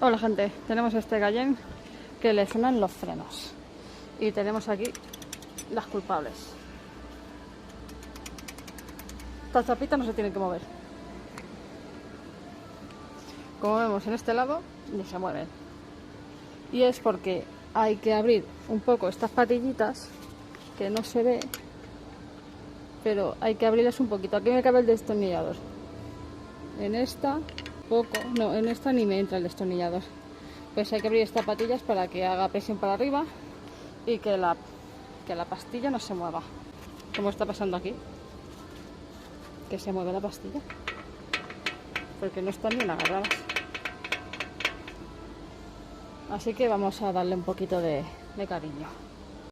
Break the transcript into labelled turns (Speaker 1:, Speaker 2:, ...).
Speaker 1: Hola gente, tenemos este Cayenne que le suenan los frenos y tenemos aquí las culpables. Esta chapita no se tiene que mover. Como vemos en este lado, ni se mueven. Y es porque hay que abrir un poco estas patillitas, que no se ve, pero hay que abrirlas un poquito. Aquí me cabe el destornillador. En esta, poco, no, en esta ni me entra el destornillador. Pues hay que abrir estas patillas para que haga presión para arriba y que la pastilla no se mueva, como está pasando aquí, que se mueve la pastilla porque no están bien agarradas. Así que vamos a darle un poquito de cariño.